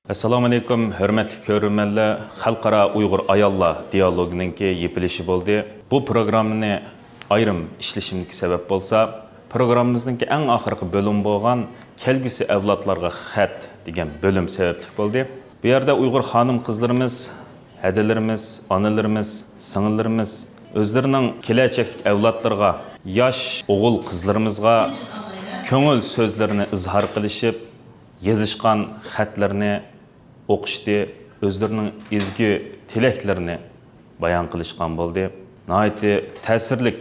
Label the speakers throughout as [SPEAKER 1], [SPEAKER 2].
[SPEAKER 1] Assalomu alaykum, hurmatli ko'ruvchilar. Xalqaro Uyg'ur ayollar dialogininki yepilishi bo'ldi. Bu programmani ayrim ishlashimga sabab bo'lsa, programmamizningki eng oxirgi bo'lim bo'lgan kelgusi avlodlarga xat degan bo'lim sababli bo'ldi. Bu yerda Uyg'ur xonim qizlarimiz, hadalarimiz, onalarimiz, singillarimiz o'zlarining kelajak avlodlarga, yosh o'g'il qizlarimizga ko'ngil so'zlarini izhor qilishib, yozishgan xatlarni o'qishdi, o'zlarining ezgu tilaklarini bayon qilishgan bo'ldi. Nihoyatda ta'sirlik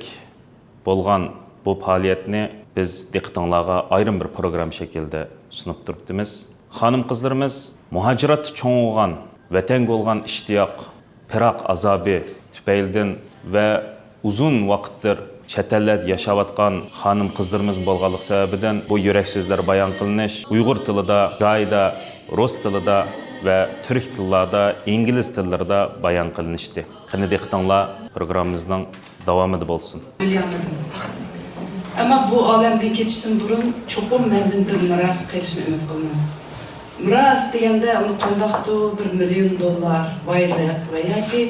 [SPEAKER 1] bo'lgan bu faoliyatni biz diqqatingizga ayrim bir program shaklida sunib turibmiz. Xonim qizlarimiz muhojirat cho'ng'igan, vatanga bo'lgan ishtiyoq, firoq azobi tufaylidan va uzun vaqtdir chet ellarda yashayotgan xonim qizlarimiz bo'lganlik sababidan bu yurak so'zlar bayon qilinish Uyg'ur tilida, joyida, rus tilida ve Türk tillarda, İngiliz tillarida bayon qilinishdi. Qani diqqatinglar programmamizning davomida bo'lsin.
[SPEAKER 2] Ama bu alemden ketishdan burun çoxum menden bir miras qilishni umid qilaman. Miras deganda uni qandaqdir $1 million boylik va yoki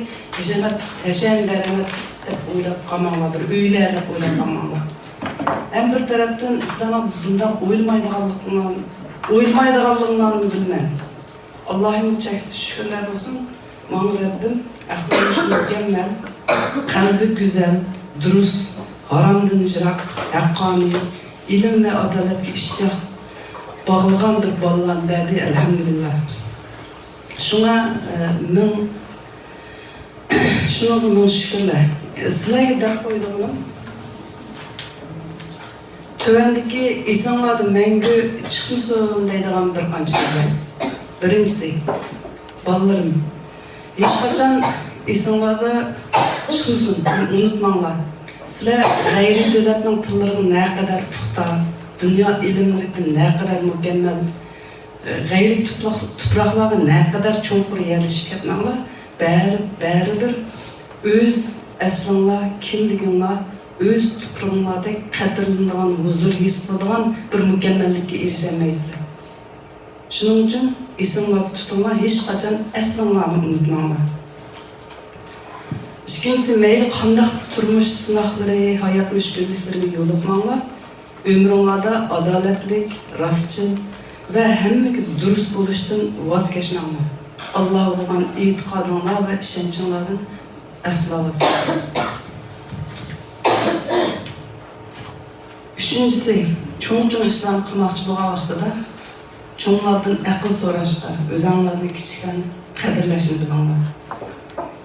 [SPEAKER 2] yashan daromad deb o'ylab qolmanglar, bir uylar deb o'ylab qolmanglar. Hem bir tarafdan islom bundan o'ylmaydiganligidan bilmem. Allah'ın çeksiz şükürler olsun. Bana Rabbim ahlakı mükemmel, kalbi güzel, dürüst, haramdan icrak, hakkani, ilim ve adaletli iştah bağlıgandır ballan badi elhamdülillah. Şuna min şükürler. Sizlerge dert koyduğum tövendeki insanlardan mengü çıkmışsın deydiğim bir kançılar. Birincisi, ballarım. Hiç kaçan insanlarda çıkmışsın, unutmanglar. Sizler gayri devletinin tıllarının ne kadar puxta, dünya ilimlerinin ne kadar mükemmel, gayri topraklarına ne kadar çoğunkur yerleşip etmanglar, baridir öz esranlar, kimliginlar, öz toprağınlarda kadirlanılan, huzur hissedildiğin bir mükemmellikке erişemeysizler. Şunun için isimlerinizi tutunlar, hiç kaçan esnanlarını unutmanglar. İkincisi, meyli qandaq turmuş sınaqları, hayat müşkülliklerini yoluqmanglar. Ömrünlarda adaletlik, rastçıl ve hemmeki dürüst buluştan vaz geçmanglar. Allah'a olan itiqadınlar ve işençinlerden asla olasın. Üçüncüsü, çoğun işlerini qılmaqçı bolğan vaqtida çoğunlardan akıl soraşqa, özanlarını kiçiklerini qadirləşini bilanglar.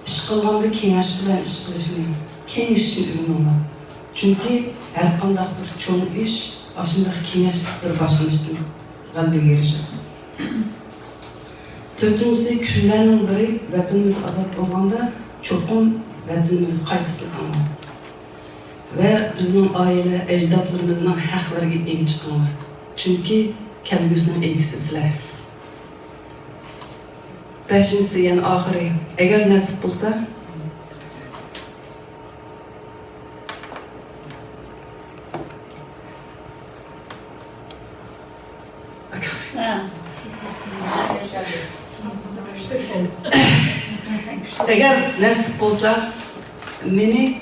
[SPEAKER 2] İş qılğanda kengaş bilan iş qilishni, keng ish uchun urininglar. Chunki har qanday bir cho'ng ish aslında kengashlik bir boshlanishdan g'alabaga erishadi. To'rtinchisi, kunlarning biri vatanimiz ozod bo'lganda cho'qim vatanimizga qaytib ketanglar. Ve bizning oila, ajdodlarimizning haqlariga ega chiqinglar. Chunki kelgusinin egisi sizler. Beşincisi, yani ahiri, eğer nasip olsa, eğer nasip olsa, beni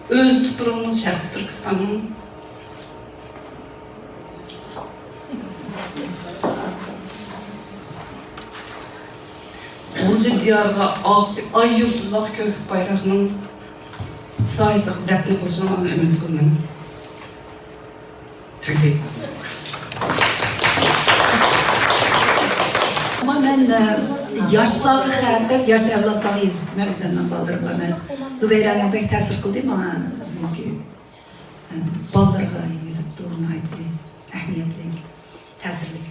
[SPEAKER 2] öz tuturumun Şarkı Türkistan'ın Olcu diyarga ay yıldızlıq kök bayrağının sayısıq dəpni qılışına ümid qılmam. Tüydü.
[SPEAKER 3] Ama ben yaşlarını xərdək, yaş evlatlarını izitmə üzərindən baldırım emas. Zübeyranın pek təsir qıldı bana bizimki baldırığı izib duruna aitdi, əhmiyyətlik, təsirlik.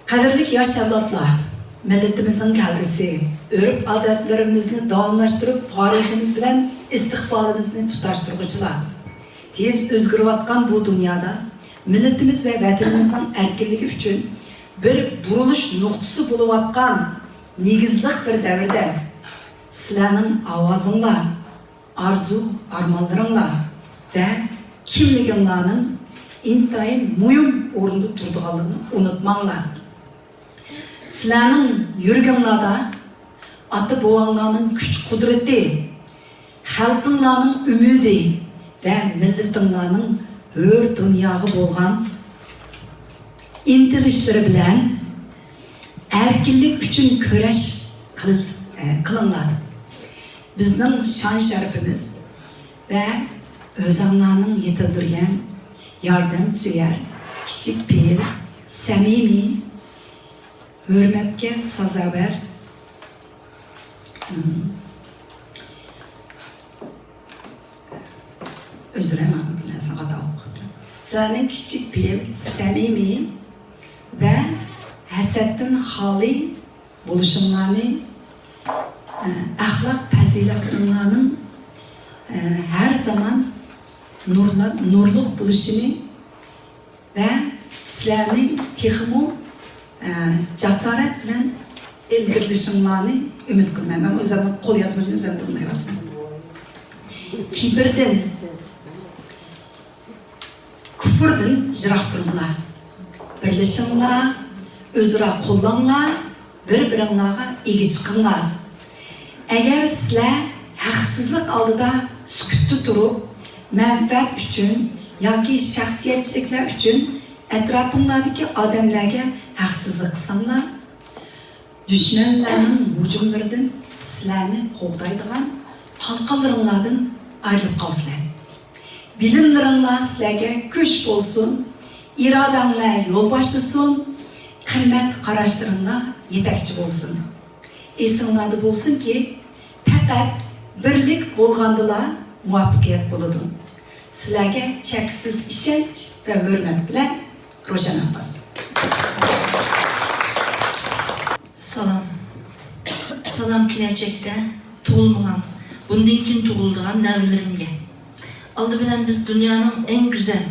[SPEAKER 3] Qadirlik yaş evlatlar, milletimizin kelgisi, örüp adetlerimizni davamlaştırıp tarihimiz bilen istiqbalimizni tutaştırgıcılar. Tez özgürüvatkan bu dünyada milletimiz ve vatanimizin erkinligi üçün bir buruluş noktası buluvatkan negizlik bir devirde sizlerinin avazınla, arzu, armanlarınla ve kimliginlarının intayin mühim orunda durduğunu unutmanglar. Sizlerning yurganlarda ata bovalarning kuch qudrati, xalqinglarning umidi ve milletinglarning hür dunyoga bo'lgan intilishleri bilan erkinlik uchun kurash qilinglar. Bizning shon sharafimiz ve özanlarning yetildirgan yordamsuvar, kichik peyil, samimiy, hurmatga sazovor özüremem bilen qataq. Sizlarning kichik peyil, samimiy ve hasaddan xoli bo'lishinglarni, ahlak fazilatlaringlarning her zaman nurluq bo'lishini ve sizlarning texmu jasorat bilan ilgirilishinglarni umid qilmayman. Men o'zimning qo'l yozmamni o'zim bilmayapman. Kibrdan, kufrdan yiroq turinglar. Birlashinglar, o'zaro qo'llanglar, bir-biringlarga ega chiqinglar. Agar sizlar haqsizlik oldida sukutda turib, manfaat uchun yoki shaxsiyatchiliklar uchun atrofinglardagi odamlarga haqsizlik qilsanglar, dushmanlarning hujumlaridan sizlarni qo'g'daydigan qalqonlaringlardan ayrilib qolsizlar. Bilimlaringlar sizlarga kuch bo'lsin, irodanglar yo'l boshlasin, qimmat qarashlaringlar yetakchi bo'lsin. Esinglarda bo'lsinki, faqat birlik bo'lgandila muvaffaqiyat bo'ladi. Sizlarga cheksiz ishonch va hurmat bilan Ro'shan Abbas.
[SPEAKER 4] Salam. Salam keləcəkdə tuğulmayan, bundan keyin tuğulduğan nəvlərimə. Aldı bilen biz dünyanın en güzel,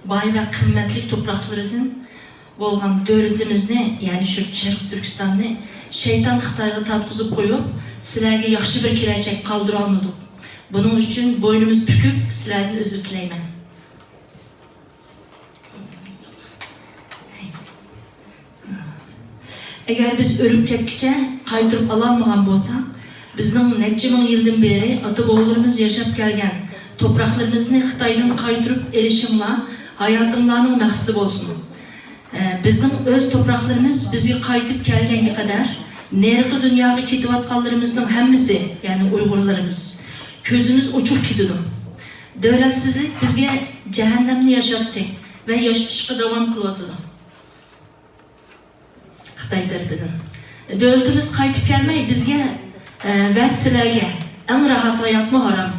[SPEAKER 4] bay ve kıymetli topraklarından bolğan dövlətimizni, yani şu Şərq Türkistan'ı şeytan Xitayga tatqızıb qoyub, sizlərə yaxşı bir gələcək qaldıra almadıq. Bunun üçün boynumuz bükük, sizlərdən özür diləyəm. Eğer biz ölüp ketkiçe kaytırıp alanmagan bolsak, bizning neçe ming yıldan beri ata-bobolarımız yaşap gelgen topraklarımızı Xitaydan kaytırıp erişimla hayatımlarının məqsidi bolsun. Bizning öz topraklarımız bizge kaytıp gelgenge kadar nerede dünyaya ketip atkanlarımızın hemmisi, yani Uygurlarımız, közümüz uçup gidiyor. Devletsizlik bizge cehennemni yaşattı ve yaşatışka devam kılıyordu. Xitay tarafından. Devletimiz kaytıp gelmeyi bizge ve sizlerge en rahat hayatını haram.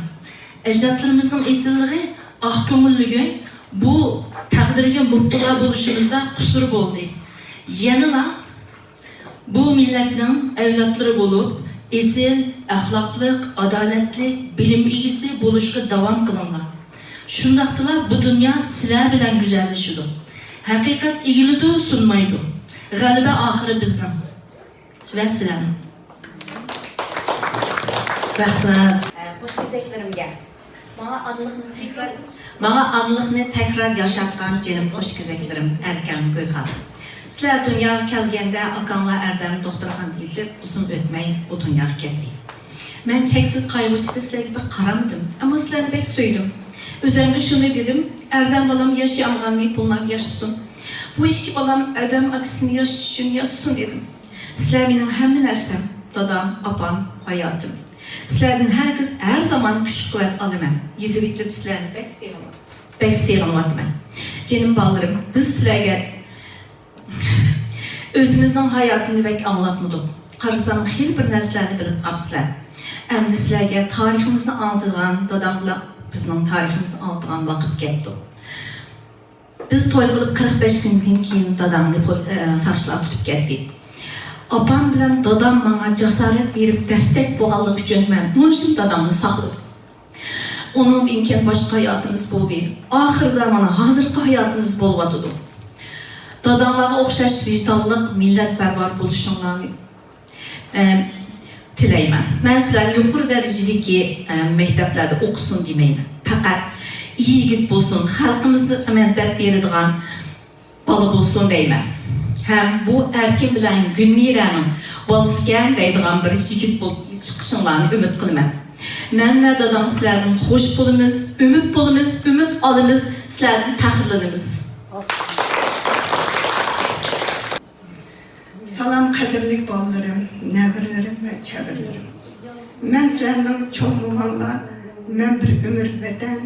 [SPEAKER 4] Ecdatlarımızın esilliği, ah köngüllüğü bu takdirge mutluluğa buluşumuzda kusur oldu. Yanıla bu milletin evlatları bulup esil, ahlaklı, adaletli, bilim iyisi buluşka devam kılınlar. Şundaktılar bu dünya sizler bilen güzelleşiyor. Hakikat ilgili sunmaydı. Galiba ahırı bizden. Ve sizler.
[SPEAKER 5] Rahmat. Hoş gezeklerimge. Bana anlıqni tekrar yaşatkan canım hoş gezeklerim Erkan Gökhan. Sizler dünyaya kelgende akanla Erdem doktorxan deyildi, uzun ötmey o dünyaya ketdi. Ben çeksiz kaygıçıda sizlerge bir karamadım ama sizlerine pek söydüm. Üzerine şunu dedim, Erdem balam yaşayamagan bunlar yaşasın. Bu işki balam Erdem aksini yaşaş için yaşasın dedim. Sizler benim hem nersem, dadam, apam, hayatım. Sizlerden herkes her zaman güç kuvvet alımen. Yüzü bitlip sizlerini pek sevim atmen. Canım ballarım, biz sizlerge özümüzün hayatını pek anlatmadık. Karısanın her bir neslerini bilip kapsılar. Hem de sizlerge tarihimizni anlatılan, dadamla bizden tarihimizni anlatılan vakit geldi. Biz toy kılıp 45 günden keyin dadamni saçlar tutup ketdi. Apam bilen dadam bana cesaret verip destek boğalık üçün ben bunun dadamını sakladım. Onun dinken başka hayatımız bol değil. Ahırda bana hazırki hayatımız bol vatıdı. Dadamlara okşaş vicdanlıq, millet berbar buluşunlarını tileymen. Ben sizler yukarı derecedeki mekteplerde okusun demeyim. Fakat iyi git bolsun, halkımızda menfaat beradigan balı bolsun deymen. hem bu Erkin bilen Gülmiraның bolsken deydigan bir jigit bolup chiqishinglarni umid qilaman. Men ve dadam sizlardan hoş bolumuz, ümit alımız, sizlardan faxrlanamiz.
[SPEAKER 6] Salam kadirlik ballarım, nəbirlərim və çəbirlərim. Mən səndən çox muğanlar, mən bir ömür vətən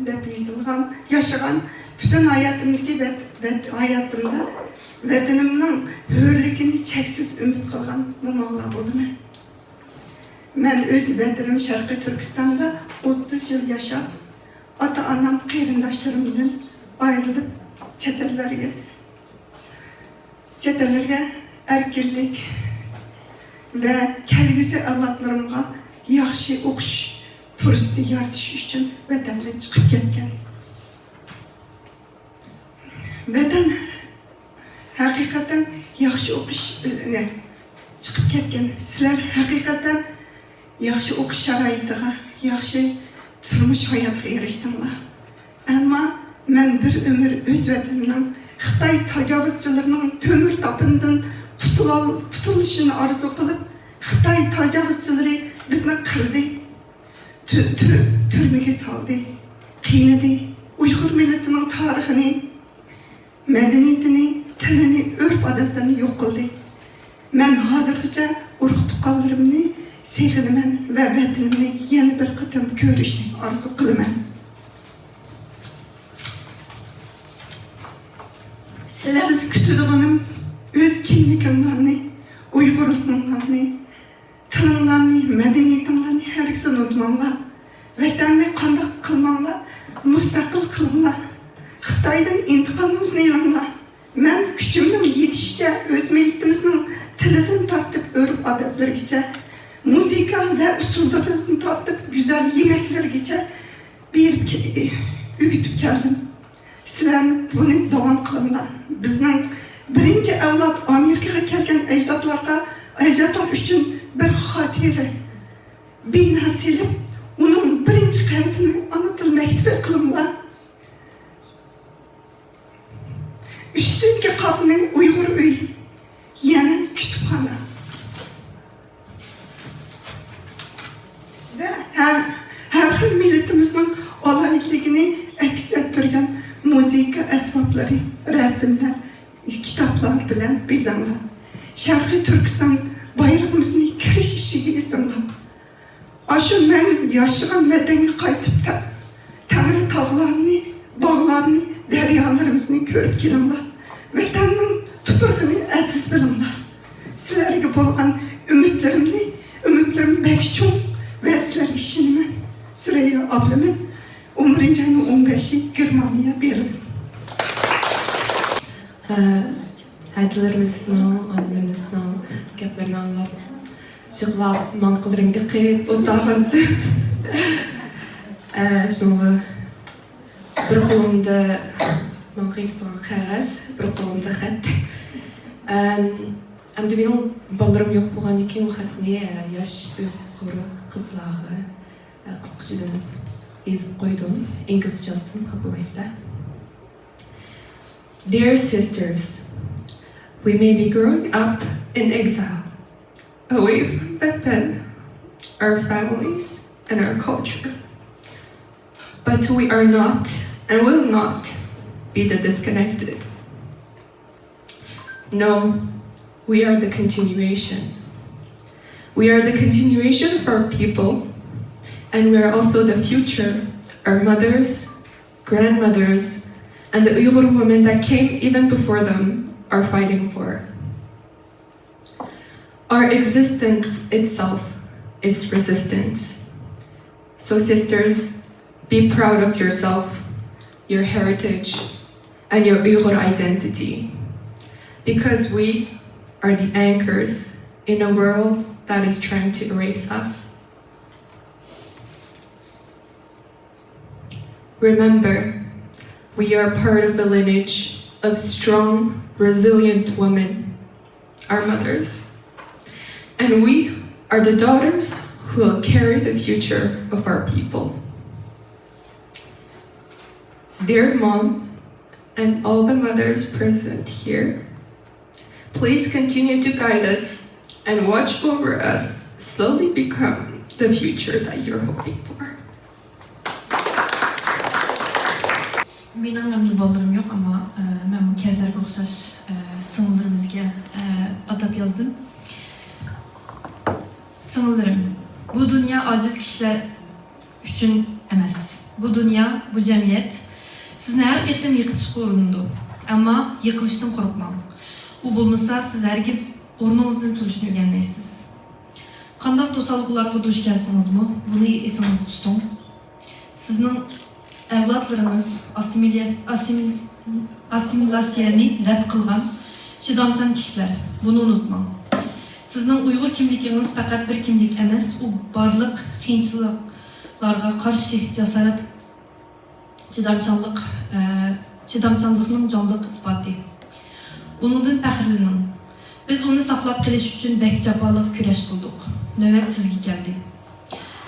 [SPEAKER 6] və bizilğan, yaşayan bütün hayatımda vətənimdən hürlükini çəksiz ümid qılğan muğanlar bolum. Mən öz vətənim Şərqi Türkistan'da 30 yıl yaşap, ata-anam qeyrindaşlarımdan ayrılıp çetelerge erkinlik ve kelgüsü evlatlarımga yaxşı okuş fürseti yaratish üçün vətəndən çıxıb ketken. Vətən hakikaten yaxşı okuş çıxıb ketken. Sizler hakikaten yaxşı okuş şarayıtıga, yaxşı turmuş hayatı erişdinler. Ama ben bir ömür öz vətənimden Xitay təcavüzçilərinin tömür tapından qutuluşunu arzu qılıb, Xitay təcavüzçiləri bizni qırdı, türmege saldı, qiynadı, Uyghur milletinin tarixini, medeniyetini, tilini, örf adetlerini yok qıldı. Ben hazırgıca urug tuqqanlarımni sevgiman ve vətənimni yeni bir qıtam görüşni arzu qılaman. Sizlerden kütüdüğünüm öz kimlikimlerini, Uygurluğumlarını, tılımlarını, medeniyetimlerini her ikisini unutmamla, vətənni qandaq qılmamla, müstakil qılmamla, Xitaydan intiqamımızı elamla. Ben küçümden yetişçe öz milletimizin tilinden tartıp örüp adetlergice, müzika ve usullarından tartıp güzel yemeklergice bir ügütüp geldim. Sizler bunu devam kılımla. Bizden birinci evlat Amerika'ya gelgen ecdatlar üçün bir hatire, bir nasilim, onun birinci kayıtını anlatıl mektubu kılımla. Üstünki katını Uygur üy, yani kütüphane. Ve her milletimizin olaylığını aks ettirgen müzik esvapları, resimler, kitaplar bilen bizanlar. Şarkı Türkistan bayrağımızın kiriş işi isimler. Aşı ben yaşayan medeni kaytıp da temel tağlarını, bağlarını, deryalarımızı görüp gelimler. Vətənin tuturduğunu əziz bilimler. Sizlerge bolğan ümitlerim bək çox ve sizlerge şinimen Süreyya ablamın 11. ayının 15'i Germaniya verildi.
[SPEAKER 7] Әділеріміздің, аныларымыздың кәптерін аңлап, жығылап, маңқылырым иқип, отағын. Шыңғы бір қолымды маңқиып соған қағаз, бір қолымды қәт. Әмді менің балдарым жоқ болған екен, ол қәтіне яш ұйғыр қызлағы қысқы жеден ezip koydum. İngilizce yazdım, habermayızda. Dear sisters, we may be growing up in exile, away from Vatan, our families, and our culture. But we are not, and will not, be the disconnected. No, we are the continuation. We are the continuation of our people, and we are also the future, our mothers, grandmothers, and the Uyghur women that came even before them are fighting for. Our existence itself is resistance. So sisters, be proud of yourself, your heritage, and your Uyghur identity, because we are the anchors in a world that is trying to erase us. Remember, we are part of the lineage of strong, resilient women, our mothers. And we are the daughters who will carry the future of our people. Dear Mom, and all the mothers present here, Please continue to guide us and watch over us slowly become the future that you're hoping for.
[SPEAKER 8] Mening memnun bolalarım yok ama ben bu Kevser'e oxşaş sınırlarımızga atab yazdım. Sınırlarım, bu dünya aciz kişiler üçün emas. Bu dünya, bu cemiyet sizni her kettim yıkılışqa urindu. Ama yıkılışdan korkmang. U bulmasa siz hergiz o'rningizdan turishni o'rganmaysiz. Qanday to'salliqlarga duch kelsingizmi, buni esingizda tuting. Sizning avlodlarimiz assimilatsiyani rad qilgan chidamchan kishilar. Buni unutmang. Sizning Uyg'ur kimligingiz faqat bir kimlik emas, u barliq qiyinchiliklarga qarshi jasorat, chidamchanlikning jonliq isboti. Uningdan faxrlaning. Biz uni saqlab qilish uchun bek jafoliq kurash qildik. Navbat sizga keldi.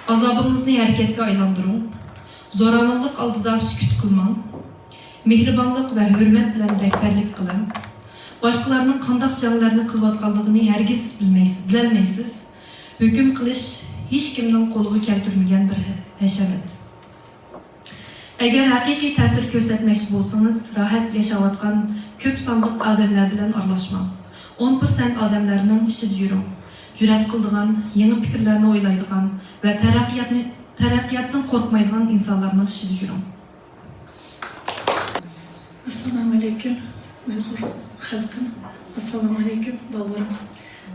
[SPEAKER 8] Azobingizni harakatga aylantiring. Zo'ravonlik oldida sukut qilmang. Mehribonlik va hurmat bilan rahbarlik qiling. Boshqalarning qanday jonlarni qilayotganligini hargiz bilmaysiz. Hukm qilish hech kimning qo'liga keltirmagan bir hashamat. Agar haqiqiy ta'sir ko'rsatmoqchi bo'lsangiz, rohat yashayotgan ko'p sonli odamlar bilan aralashmang. 10% odamlarning ichida yuring. Jur'at qiladigan, yangi fikrlarni o'ylaydigan va taraqqiyotdan qo'rqmaydigan insonlarning ichida yuring.
[SPEAKER 3] Assalamu alaykum Uyg'ur xalqi. Assalamu alaykum bolalarım.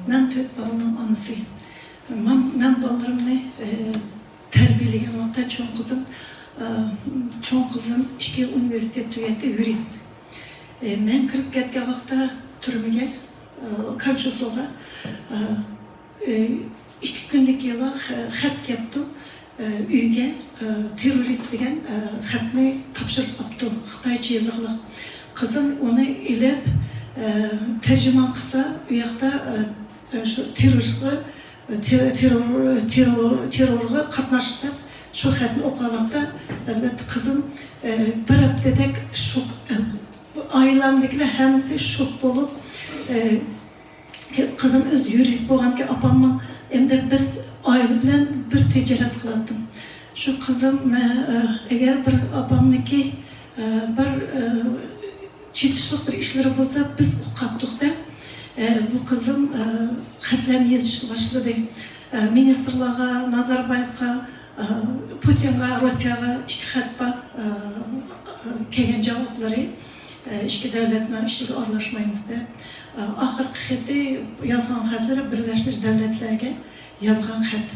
[SPEAKER 3] Ben 4 balının anası. Ben balalarımni terbiyeleyen vaqtda çoğun kızım işki üniversitet tügetdi, yurist. Ben kirib ketgan vaqtda turmaga, Kamchasuga 2 kunlik yili xat kelibdi. Uyga terrorist degan xatni topshirib olibdi, Xitoycha yoziqli. Qizim uni ilib terjimon qilsa, u yoqda shu terrorga qatnashdi. Şu xatni o'qigan vaqtda albatta qizim bir haftadak shok, ailemdekiler hammasi shok bo'lib, qizim o'z yurist bo'lganki, opamning endi biz oila bilan bir tijorat qilardim. Shu qizim agar bir opamniki bir chetishlik bir ishlari bo'lsa, biz o'qitdik-da. Bu qizim xatlarni yozishga boshladi. Ministrlarga, Nazarbayevga, Putinga, Rossiyaga 2 xat bor, kelgan javoblari ikki davlatning ishiga aralashmaymiz deb. Oxirgi xati yozgan xatlari Birlashmiş Davlatlarga yozgan xat.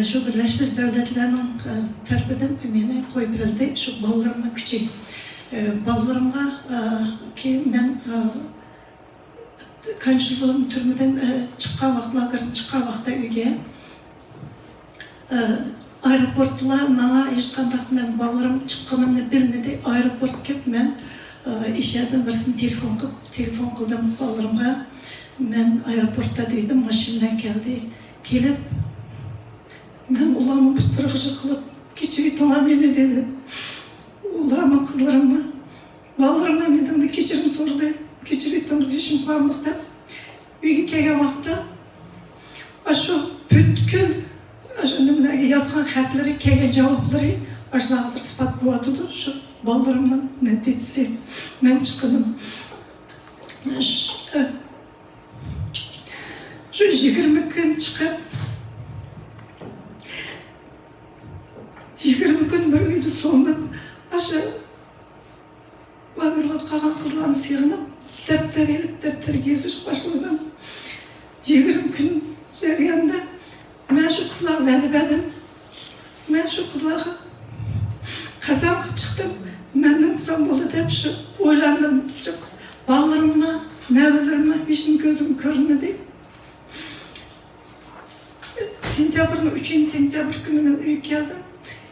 [SPEAKER 3] Shu Birlashmiş Davlatlarning tarafidan meni qo'yib berildi. Shu bolalarimning kuchi. Bolalarimga ki men Kanşuzun türmeden çıkan vaxtlardan çıkan vaxtda uyga aeroportlar bana hiç qanday men balalarım çıqqanımni bilmedi. Aeroport kelib men iş yerden birisini telefon qildim balalarımga. Men aeroportda dedim, maşinadan keldi. Kelib men ularni puttırıqşı qilib kechiringlar meni dedim. Ularning qizlarimni balalarımdan mendan kechirim so'radi. Kechiringimiz ishim qilmoqda. Uyga kelgan vaqtda shu butkul nimalarga yozgan xatlari, kelgan javoblari ashlar hozir isbot bo'lyotdi. Shu bolalarimning natijasi men chiqdim. Shu 20 kun chiqib 20 kun bir uyda so'nib, shu lagerlar qolgan qizlarni sig'inib daftar elib, daftar gezish boshladim. 20 kun jarayonda men shu qizlarga va'da berdim. Men shu qizlarga qasam qilib chiqdim. Men nima qilsam bo'ladi deb shu o'ylandim. Bolalarimni, nevalarimni hech kim ko'zim ko'rmadi. Sentyabrning 3-sentyabr kuni men uyga keldim.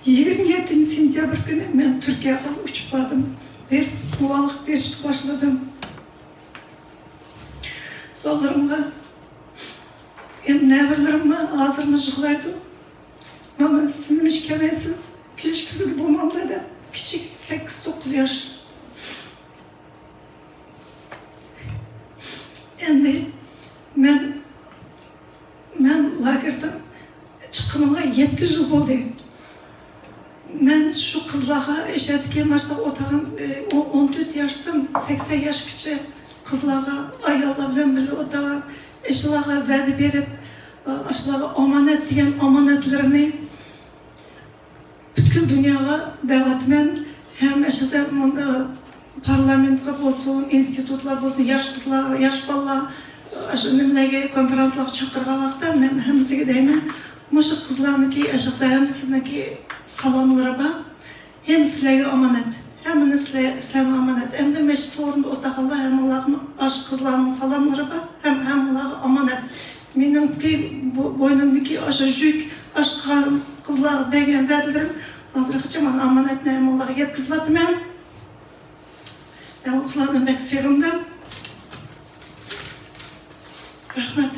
[SPEAKER 3] 27 sentyabr kuni men Turkiyaga uchib bordim. Bir guvohlik berishga boshladim. Bolalarimga nevalarimni hozirmi yig'laydi. Mama, siz nima ish kelmaysiz? Kelishkisiz bo'lmam dedi. Kichik 8-9 yosh.
[SPEAKER 6] işletken başta otağın 14 yaştan 80 yaşgacha qizlarga ayollar bilan birga o'tirgan ishlarga va'da berib shularga omonat degan omonatlarini butkul dunyoga da'vatman ham ishida parlamentga bo'lsin institutlar bo'lsin yosh qizlar yosh bolalar shu nimalarga konferensiyalarga chaqirgan vaqtda men hammasiga deyman mushu qizlarniki ashada hamsiniki salomlari bor hem sizlarga omonat hammani sizlarga omonat endi men shu o'rinda o'taqanlar hammalarni ash qizlarning salomlari bor hammalarga omonat menimki bo'ynimdagi o'sha yuk ash qizlar bergan va'dalarim hozirgacha man omonatni hammalarga yetkazyapman qizlarni bek sevdim rahmat.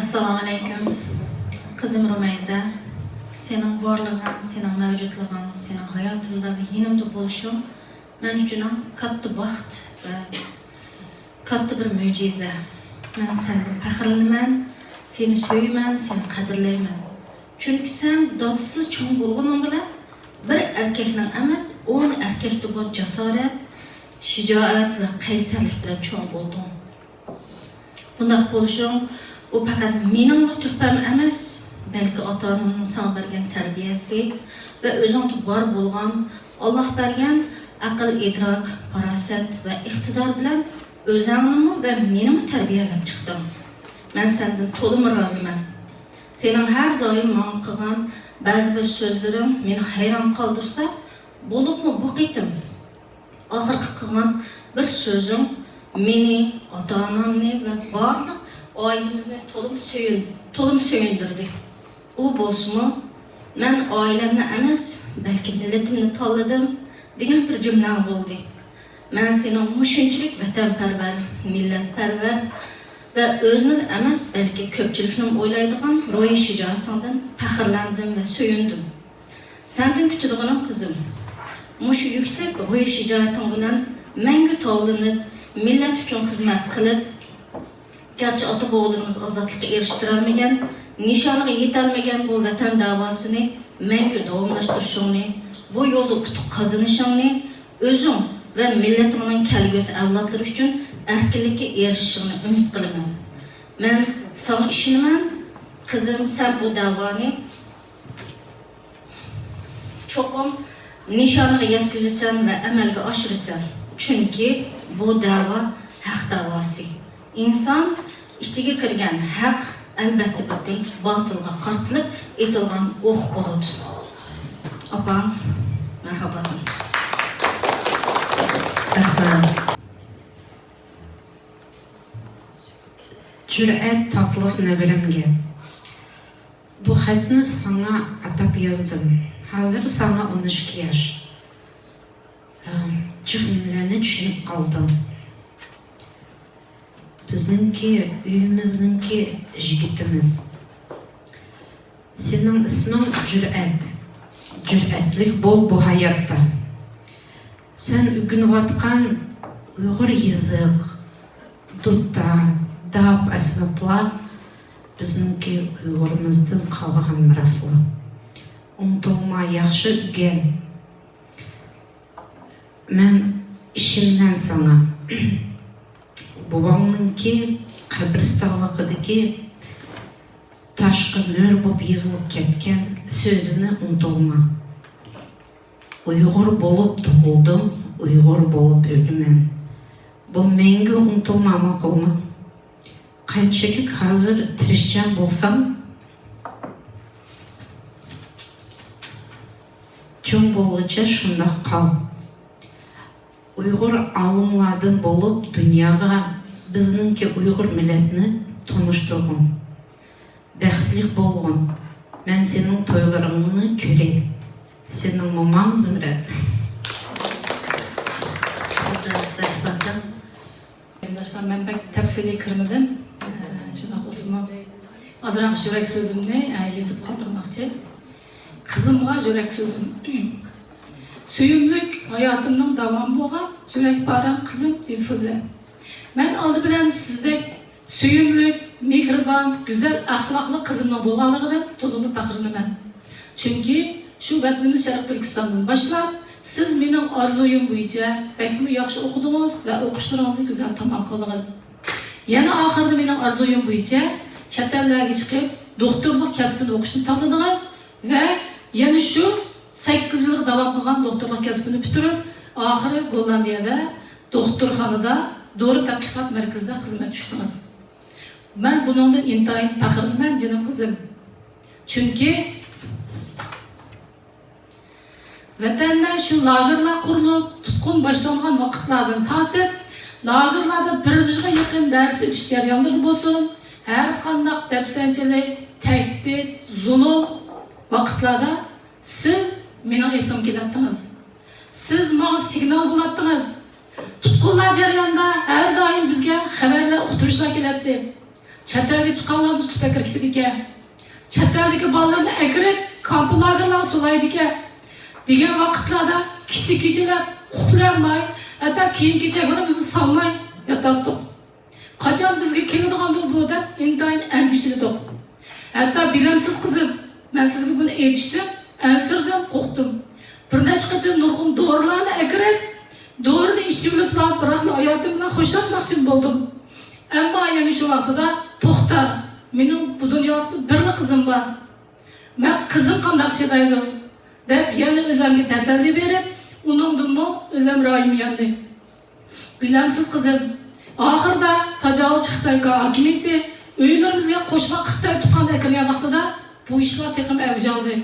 [SPEAKER 4] Assalomu alaykum. Qizim Rumayza. Sening borlig'ing, sening mavjudlig'ing, sening hayotimda va yonimda bo'lishing men uchun katta baxt va katta bir mo'jiza. Men sendan faxrlanaman, seni so'yman, seni qadrlayman. Chunki sen dodsiz cho'ng bo'lganing bilan bir erkakning emas, 10 erkakda bor jasorat, shijoat va qaysarlik bilan cho'ng bo'lding. Bundaq bo'lishing o faqat meningli tuhfam emas, balki ota-onamning sana bergan tarbiyasi va o'zingda bor bo'lgan Alloh bergan aql, idrok, farosat va iqtidor bilan o'zingni va meni tarbiyalab chiqdim. Men sendan to'liq roziman. Sening har doim menga qilgan ba'zi bir so'zlaring meni hayron qoldirsa, bo'libmi bu qitim oxirgi qilgan bir so'zing meni, ota-onamni va barliq oilamizni to'liq söyündirdi. O bo'lsa-mu, men oilamni emas, balki millatimni tanladim degan bir jumla bo'ldi. Men sening mushunchalik vatanparvar, millatparvar va o'zini emas, balki ko'pchilikning o'ylaydigan ro'yi shijoatingdan faxrlandim va so'yindim. Sendan kutadiganim qizim, mushu yuksak ro'yi shijoating bilan mangu tovlanib, millat uchun xizmat qilib, gerçi ota-bobolarımız azatlıkka eriştirelmegen, nişanlığa yetelmegen bu vatan davasını mengü davamlaştırışını, bu yolu tutup kazanışını, özün ve milletimin kelgösü evlatları için erkinlikке erişişini ümit kılıman. Ben sana işinimen, kızım sen bu davanı çokum nişanlığa yetkizirsen ve emelge aşırırsan. Çünkü bu dava hak davası. İnsan içiga kirgan haq albatta bir kun batılga qartilib etilgan o'q bo'ladi. Opam, marhabatim.
[SPEAKER 5] Rahmat. Jur'at tatlıq nəbirimge. Bu xatni sana atab yazdım. Hazır sana 12 yaş. Çıxnimlarni tushunib qoldim. Bizimki, uyimizninki jigitimiz. Senin ismin Jur'at. Jur'atlik bol bu hayatta. Sen ügünüvatkan Uyghur yazık, dutta, dap asbaplar bizimki Uyg'urimizdin qolgan miraslar. Unutilma yaxshi ügen. Men ishimdan sana babamınki qabristonligidagi tashqi nur bo'lib yozilib ketgan so'zini unutilma. Uyg'ur bo'lib tug'ildim, Uyg'ur bo'lib o'laman. Bu menga unutilmama qilma. Qanchalik hozir tirishchan bo'lsam, cho'ng bo'lguncha shundoq qol. Uyg'ur olimlardan bo'lib dunyoga bizninki Uyg'ur millatini tanishtirgan. Baxtli bo'lgin. Men sening to'ylaringni ko'ray. Sening momam Zumrat.
[SPEAKER 8] Arkadaşlar ben pek tepsili kırmadım. Şuna olsun azırak jürek sözümünü yazıp kaldırmakçı. Kızımga jürek sözüm. Söyümlük hayatımdan devam boğan jürek baran kızım Dilfuze. Ben aldı bilen sizde söyümlük, mihriban, güzel, ahlaklı kızımla boğanlığıdan tolumu bakırını ben. Çünkü
[SPEAKER 9] Şu vətnimiz Şərq Türkistan'dan başlap, siz mening arzuyum bo'yicha bakmi yaxshi o'qidingiz va o'qishlaringizni go'zal tamom qildingiz. Yana oxirida mening arzuyum bo'yicha chet ellarga chiqib, doktorlik kasbini o'qishni tanladingiz va yana shu 8 yil davom qilgan doktorlik kasbini bitirib, oxiri Gollandiyada doktorxonada Dori tadqiqot markazida xizmat tushdingiz. Men buningdan intayin faxrliman, jinim qizim. Chunki vatanda shu lagerlar qurilib, tutqun boshlangan vaqtlardan tortib, lagerlarda 1 yilga yaqin dars o'tish jarayonlari bo'lsin, har qanday dafsanchilik, tahdid, zulm vaqtlarda siz mening esim kelatdingiz. Siz menga signal bo'latdingiz. Tutqunlar jarayonida har doim bizga xabarlar, uqtirishlar kelatdi. Chet elga chiqqanlar tutib kirgizdi ekan. Chet eldagi bolalarni akirib, kamp lagerlar solaydi ekan. Degan vaqtlarda kichik kechalar uxlamay, hatto keyin kechalarimizni solmay yotardik. Qachon bizga keladigandir bu deb intayin andishladik. Hatto bilamsiz qizim, men sizga buni aytishdim, ansirdan qo'rqdim. Bir necha qator nurg'un dorilarni akirib, dorini ichib olib, biroq hayotim bilan xo'shlashmoqchi bo'ldim. Ammo yana shu vaqtida to'xta, mening bu dunyoda birli qizim bor. Men qizim qanday chidaydi deb yana o'zimga tasalli berib, uningdanmi o'zim royim yandi. Bilamsiz qizim, oxirida tajovuzchi Xitoy hokimiyati uylarimizga qo'shma Xitoy tuqqanda kirgan vaqtida bu ishlar teqim avj oldi.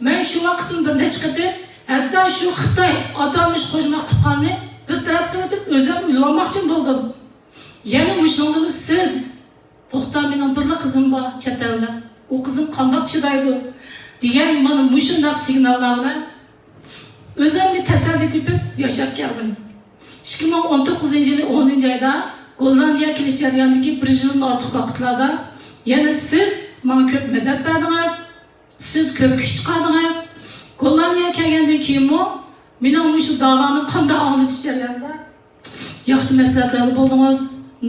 [SPEAKER 9] Men shu vaqtdan bir necha qator hatto shu Xitoy atalmish qo'shma tuqqanni bir tarafga o'tib o'zim o'ylamamoqchi bo'ldim. Yana mushundan siz to'xta, mening birli qizim bor chet elda. U qizim qanday chidaydi degan mana mushundaq signallar bilan o'zimni tasalli etib yashab keldim. 2019-yil 10-oyda Gollandiya kelish jarayonidagi 1 yildan ortiq vaqtlarda yana siz menga ko'p madad berdingiz. Siz ko'p kuch chiqardingiz. Gollandiyaga kelgandan keyin mening shu davoni qanday anglatish jarayonida yaxshi maslahatlar bo'ldingiz.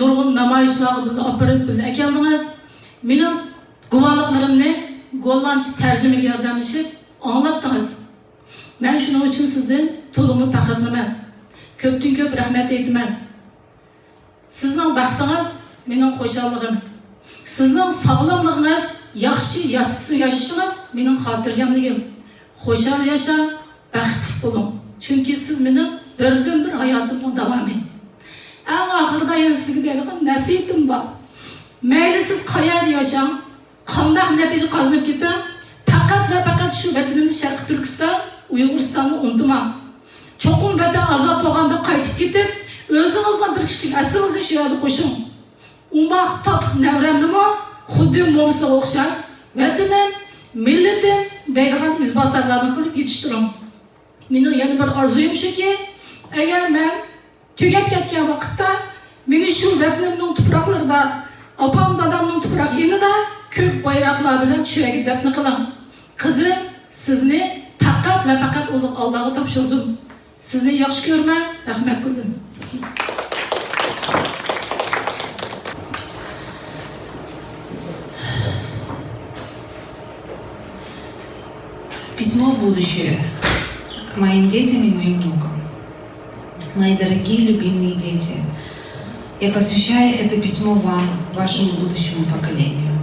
[SPEAKER 9] Nurg'un namoyishlarga birga olib birga keldingiz. Mening guvohliklarimni gollandcha tarjimaga yordamlashib anglatdingiz. Men shuning uchun sizdan to'liq faxrliman. Ko'pdan ko'p rahmat aytaman. Sizning baxtingiz mening xo'shalligim. Sizning sog'lomligingiz, yaxshi yashashingiz mening xotirjamligim. Xo'shal yashang, baxtli bo'ling. Chunki siz mening birdan-bir hayotimning davomi. Eng oxirida yana sizga bergan nasihatim bor. Mayli siz qayerda yashang, qanday natija qozonib keting, faqat va faqat shu vatanimiz Sharq Turkiston, Uyg'uristonni unutmang. Cho'qim vatan azob bo'lganda qaytib ketib, o'zingizning bir kishilik aslingizni shu yerda qo'shing. Undoq tatliq navramnimi xuddi mo'misiga o'xshash vatanim, millatim deydigan izbosarlarni qilib yetishtiring. Mening yana bir orzuyim shuki, agar men tugab ketgan vaqtda meni shu vatanimning tuproqlarida, opam dadamning tuproq yanida ko'k bayroqlar bilan tushaga dafn qiling. Qizim, sizni faqat va faqat ulug' Allohga topshirdim. Sizni yaxshi ko'raman. Rahmat qizim.
[SPEAKER 5] Письмо в будущее моим детям и моим внукам. Мои дорогие, любимые дети, я посвящаю это письмо вам, вашему будущему поколению.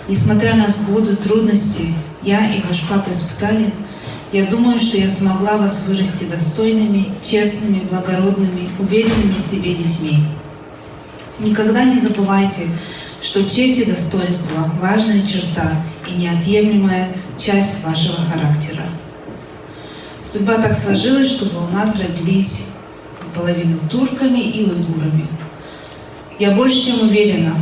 [SPEAKER 5] Несмотря на взгоды, трудности, я и ваш папа испытали, я думаю, что я смогла вас вырасти достойными, честными, благородными, уверенными в себе детьми. Никогда не забывайте, что честь и достоинство – важная черта и неотъемлемая часть вашего характера. Судьба так сложилась, что вы у нас родились половину турками и уйгурами. Я больше чем уверена,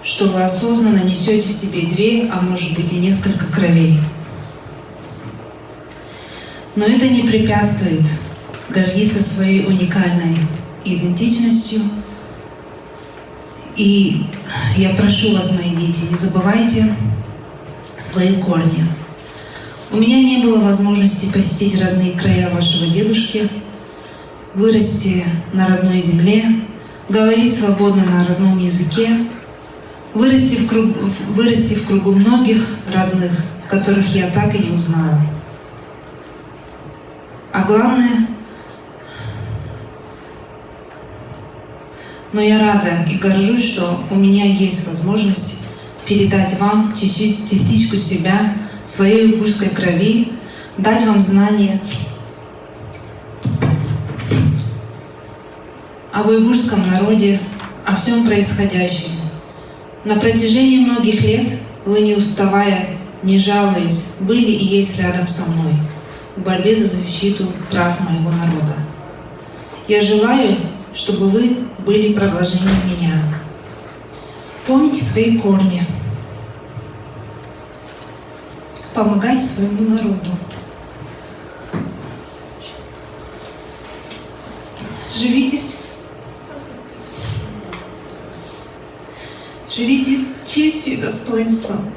[SPEAKER 5] что вы осознанно несете в себе 2, а может быть и несколько кровей. Но это не препятствует гордиться своей уникальной идентичностью. И я прошу вас, мои дети, не забывайте свои корни. У меня не было возможности посетить родные края вашего дедушки, вырасти на родной земле, говорить свободно на родном языке, вырасти в кругу многих родных, которых я так и не узнала.
[SPEAKER 8] А главное, но я рада и горжусь, что у меня есть возможность передать вам частичку себя, своей уйгурской крови, дать вам знания об уйгурском народе, о всем происходящем. На протяжении многих лет вы, не уставая, не жалуясь, были и есть рядом со мной в борьбе за защиту прав моего народа. Я желаю, чтобы вы были продолжением меня. Помните свои корни. Помогайте своему народу. Живите с честью и достоинством,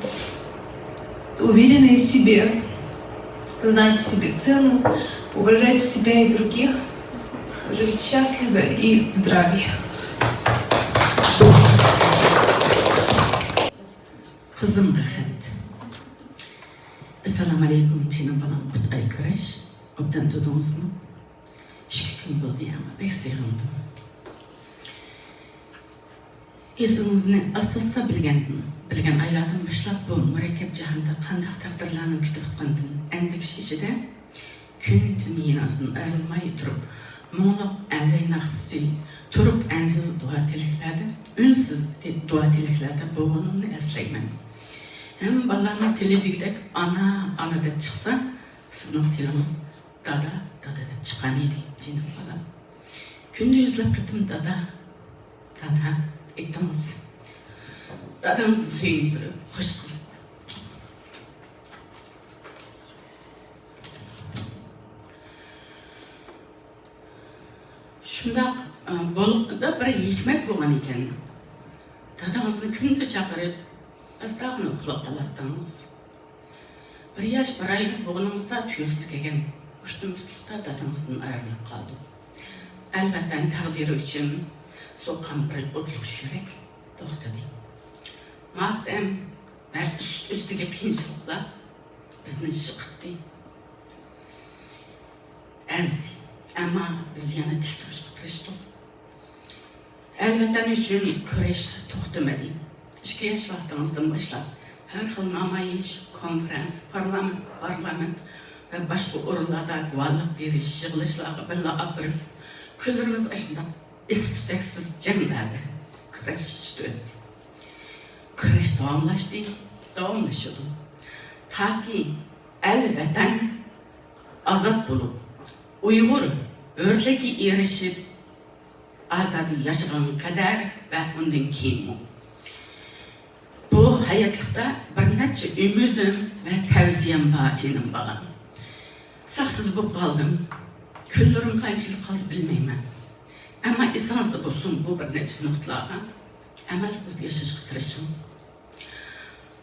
[SPEAKER 8] уверенные в себе, знайте себе цену, уважайте себя и других, живите счастливо и в здравии.
[SPEAKER 2] Kızım Rahmet. Esselamu Aleyküm içinin balan kut ay kıraş. Obdan tudunuz mu? Şükür buldu ama pek sığındım. Esinizni astasda bilgen aylardan başlap bu mürekkep cihanda kandak takdirlarını kütüp kandın. Endik şişide gün tüm yinasın ayrılmayı turup Muğlaq əldə naqsızı turup ensiz dua tileklərdə, ünsüz dua tileklərdə boğunumunu əsləyəm. Hem balanın tili dügdək ana deb çıxsa, sizin tiliniz dada deb çıxan idi, cinim balam. Күнде yüzlep gittim dada ettiniz. Dadanızı söyündürüp, hoş kılıp. Şundaq boluqda bir hikmet bolğan eken. Dadanızını күнде çaqırıp, astağını uxlap qalatdınız. Bir yaş bir aylık boğunuzda tüyüksü kegen, uçtumtutlukta dadanızdan ayrılıp qaldı. Elbette taqdiri üçün soqqan bir otlıq yürek toxtadı. Madem ve üstüge qiyinçiliklar bizni şıqıtdı, ezdi. Ama biz yana dik turishga tirishdik. Elbette üçün kuresh to'xtamadi. 2 yosh vaqtimizdan boshlab har xil namoyish, konferens, parlament va boshqa o'rinlarda guvohlik berish yig'ilishlarga birga olib borib, kunlarimiz ashundoq istitaksiz jamladi. Kurash o'tdi. Kurash davomlashdi. Taki el vatan azad bo'lib, Uyghur örleki erişip azadi yaşayan kadar ve ondan keyin. Bu hayatlıkta bir neçe ümidim ve tavsiyem var canım balam. Saksız bu kaldım. Küllerim kaynçılık kaldı bilmeyim. Ama insanızda bulsun bu bir neçe noktalardan emel bulup yaşayışa tırışım.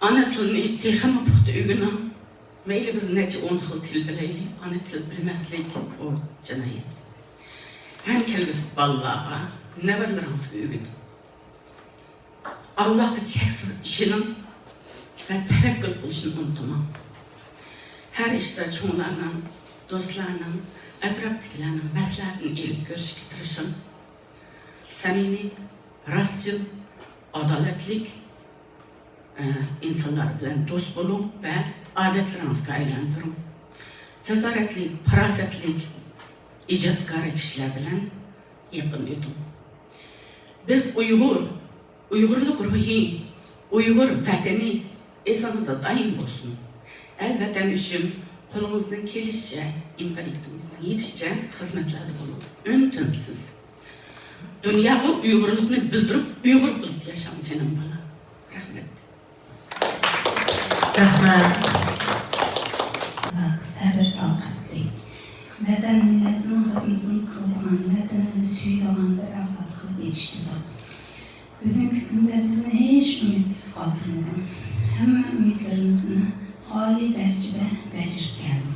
[SPEAKER 2] Ana tilini tekeme puxta ügünüm. Meyli biz nece 10 yıl til bileyli, ana til bilmezlik o cinayet. Hem kelgisi ballağa, neverleriniz büyüdü. Allah'ta çeksiz işinin ve tevekkül kılışını unutmam. Her işte çoğunlarının, dostlarının, etraftakilerinin mesleğini elip görüşke tırışın. Samimi, rastçıl, adaletlik, insanlar bilen dost olun ve adetlerinizi aylandırın. Cesaretlik, parasetlik, icadkar kişiler bilen yapın edin. Biz Uygurluk ruhi, Uygur vatani esanızda daim olsun. El vatan üçün kolumuzdan gelişçe, imkaniyetimizden yetişçe hizmetlerde bulun. Üntünsiz. Dünyaya Uygurlukunu bildirip, Uygur bulup yaşam canım bana. Rahmet.
[SPEAKER 3] Rahmat. Sabır taqatli. Vatan milletinin hizmetini kılgan, vatanını suyduğan bir avrat kılıp yetiştirdi. Bugünkü günde bizni hiç ümitsiz kaldırmadı. Hemen ümitlerimizni âli derecede becerip geldi.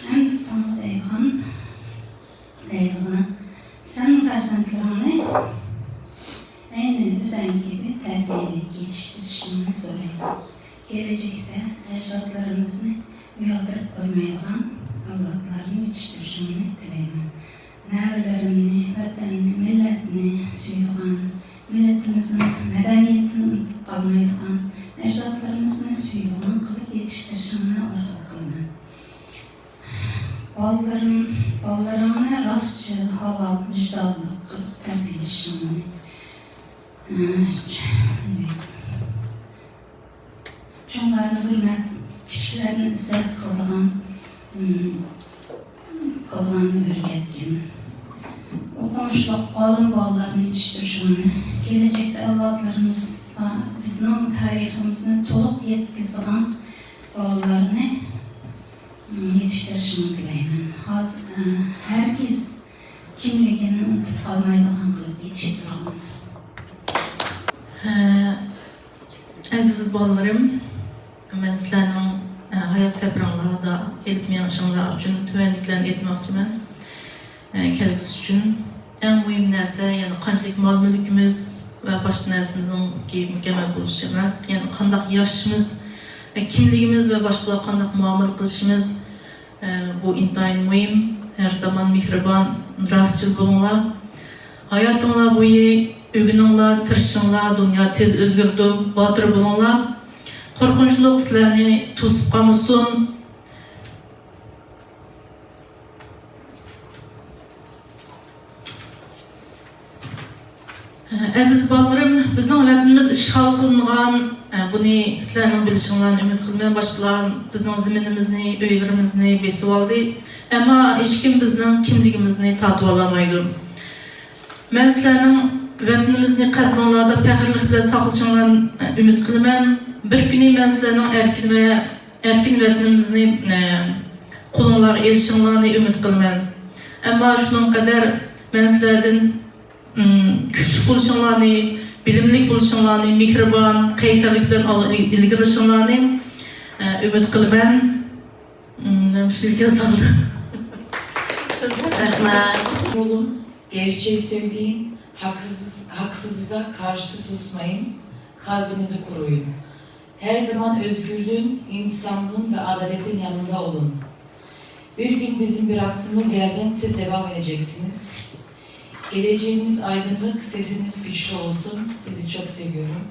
[SPEAKER 3] Hem de sana deyğana, senin ferzentlerini aynı düzen gibi terbiyeli yetiştirişini söyledi. Gelecekte ecdatlarımızı uyandırıp koymayalım, evlatlarını yetiştirişini
[SPEAKER 10] evlerini, vatanını, milletini suygan, milletimizin medeniyetini kalmaydıgan, ecdatlarımızın suygan kılıp yetiştirişini arzu kılman. Ballarımına rastçı, halal, vicdanlı kılıp terbiyeleşini. Çoğunlarını hürmet, kişilerini izzet kılgan örgetken. Okumuşluk, alın ballarını yetiştirişini, gelecekte evlatlarımızla bizim tarihimizni to'liq yetkazgan ballarını yetiştirişini dileyman. Herkes kimligini unutup kalmaydigan kılıp yetiştirgan.
[SPEAKER 11] Aziz balalarım, ben sizlerning hayat sepranglarida elip meňişiňlar üçin tüwendiklerini etmekçimen. Kelgüsi üçün en mühim narsa, yani qanchalik mal-mulkimiz ve başka narsaning mükemmel bo'lishi emas, yani qanday yaşımız, kimligimiz ve başka qanday muomala qilishimiz bu intayin mühim. Her zaman mehribon, rastçıl bo'linglar. Hayotinglar bo'yi ögününglar, tirishinglar, dünya tez o'zgardi, botir bo'linglar. Qo'rqinchlik sizlarni to'sib qolmasin. Aziz balalarım, bizning vatanimiz ishg'ol qilingan, buni sizlarning bilishinglarni umid qilmayman. Boshqalar bizning zaminimizni, uylarimizni besib oldi, ammo hech kim bizning kimligimizni tatib olamaydi. Men sizlarning vatanimizni qalbinglarda faxrlik bilan saqlashinglarni umid qilaman. Bir kuni men sizlarning erkin vatanimizni qo'linglarga elishinglarni umid qilaman. Ammo shuning qadar men sizlardan kuchli bo'lishinglarni, bilimli bo'lishinglarni, mehribon, qaysarlik bilan ilgirishinglarni umid qilaman. Shunga soldi.
[SPEAKER 5] Rahmat.
[SPEAKER 12] Olun, gerçeği söyleyin, haksızlığa karşı susmayın, kalbinizi koruyun. Her zaman özgürlüğün, insanlığın ve adaletin yanında olun. Bir gün bizim bıraktığımız yerden siz devam edeceksiniz. Geleceğimiz aydınlık, sesiniz güçlü olsun. Sizi çok seviyorum.